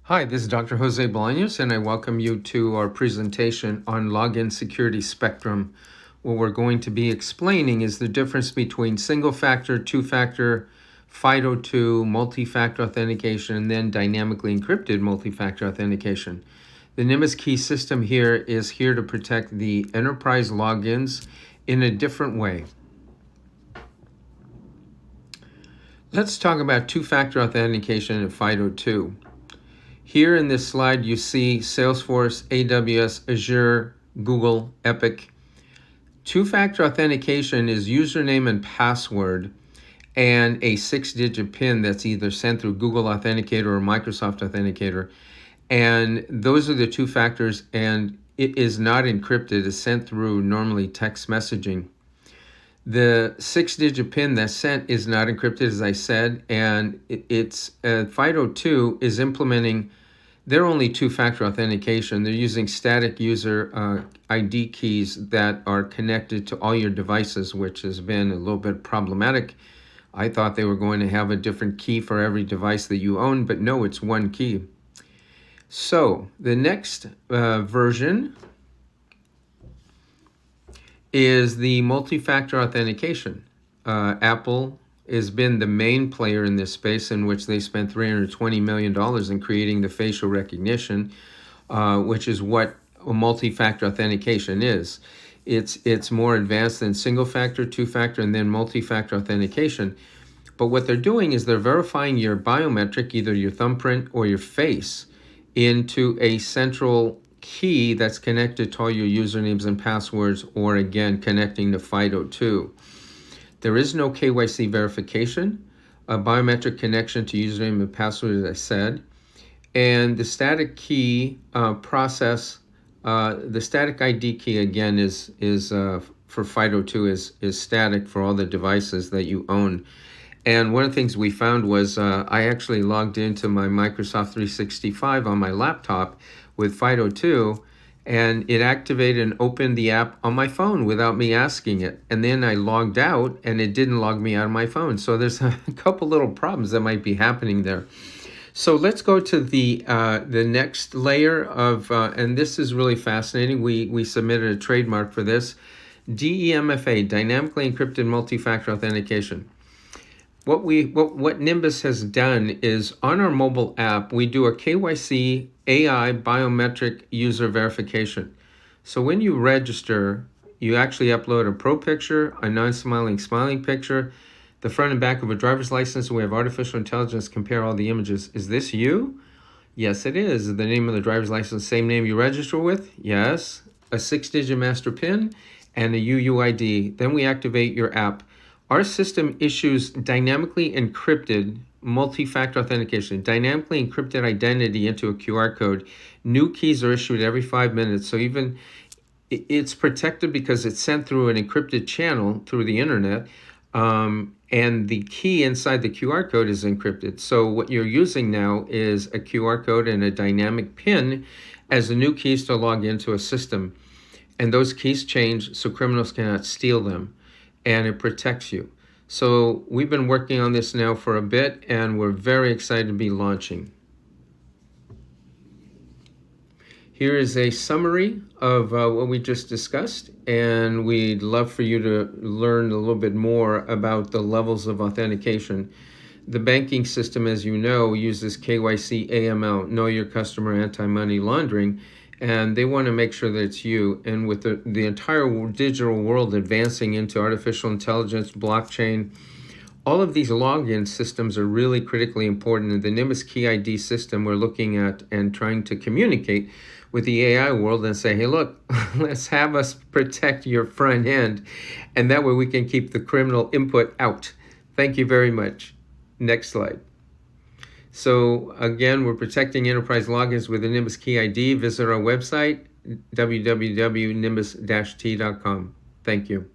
Hi, this is Dr. Jose Bolanos, and I welcome you to our presentation on login security spectrum. What we're going to be explaining is the difference between single-factor, two-factor, FIDO2, multi-factor authentication, and then dynamically encrypted multi-factor authentication. The Nimbus-Key system here is here to protect the enterprise logins in a different way. Let's talk about two-factor authentication and FIDO2. Here in this slide, you see Salesforce, AWS, Azure, Google, Epic. Two-factor authentication is username and password and a 6-digit PIN that's either sent through Google Authenticator or Microsoft Authenticator. And those are the two factors, and it is not encrypted. It's sent through normally text messaging. The 6-digit PIN that's sent is not encrypted, as I said, and FIDO2 is implementing their only two-factor authentication. They're using static user ID keys that are connected to all your devices, which has been a little bit problematic. I thought they were going to have a different key for every device that you own, but no, it's one key. So the next version is the multi-factor authentication. Apple has been the main player in this space, in which they spent $320 million in creating the facial recognition, which is what a multi-factor authentication is. It's more advanced than single-factor, two-factor, and then multi-factor authentication. But what they're doing is they're verifying your biometric, either your thumbprint or your face, into a central key that's connected to all your usernames and passwords, or again, connecting to FIDO2. There is no KYC verification, a biometric connection to username and password, as I said, and the static key process. The static ID key again is for FIDO2 is static for all the devices that you own. And one of the things we found was I actually logged into my Microsoft 365 on my laptop with FIDO2, and it activated and opened the app on my phone without me asking it. And then I logged out, and it didn't log me out of my phone. So there's a couple little problems that might be happening there. So let's go to the next layer of, and this is really fascinating. We submitted a trademark for this, DE-MFA, dynamically encrypted multi-factor authentication. What Nimbus has done is on our mobile app, we do a KYC AI biometric user verification. So when you register, you actually upload a pro picture, a non-smiling smiling picture, the front and back of a driver's license. We have artificial intelligence compare all the images. Is this you? Yes, it is. The name of the driver's license, same name you register with? Yes. A 6-digit master PIN and a UUID. Then we activate your app. Our system issues dynamically encrypted multi-factor authentication, dynamically encrypted identity into a QR code. New keys are issued every 5 minutes. So even it's protected because it's sent through an encrypted channel through the internet. And the key inside the QR code is encrypted. So what you're using now is a QR code and a dynamic PIN as the new keys to log into a system. And those keys change so criminals cannot steal them. And it protects you. So we've been working on this now for a bit, and we're very excited to be launching. Here is a summary of what we just discussed, and we'd love for you to learn a little bit more about the levels of authentication. The banking system, as you know, uses KYC AML, Know Your Customer Anti-Money Laundering, and they want to make sure that it's you. And with the entire digital world advancing into artificial intelligence, blockchain, all of these login systems are really critically important. In the Nimbus-Key ID system, we're looking at and trying to communicate with the AI world and say, hey, look, let's have us protect your front end. And that way we can keep the criminal input out. Thank you very much. Next slide. So again, we're protecting enterprise logins with the Nimbus-Key ID. Visit our website, www.nimbus-t.com. Thank you.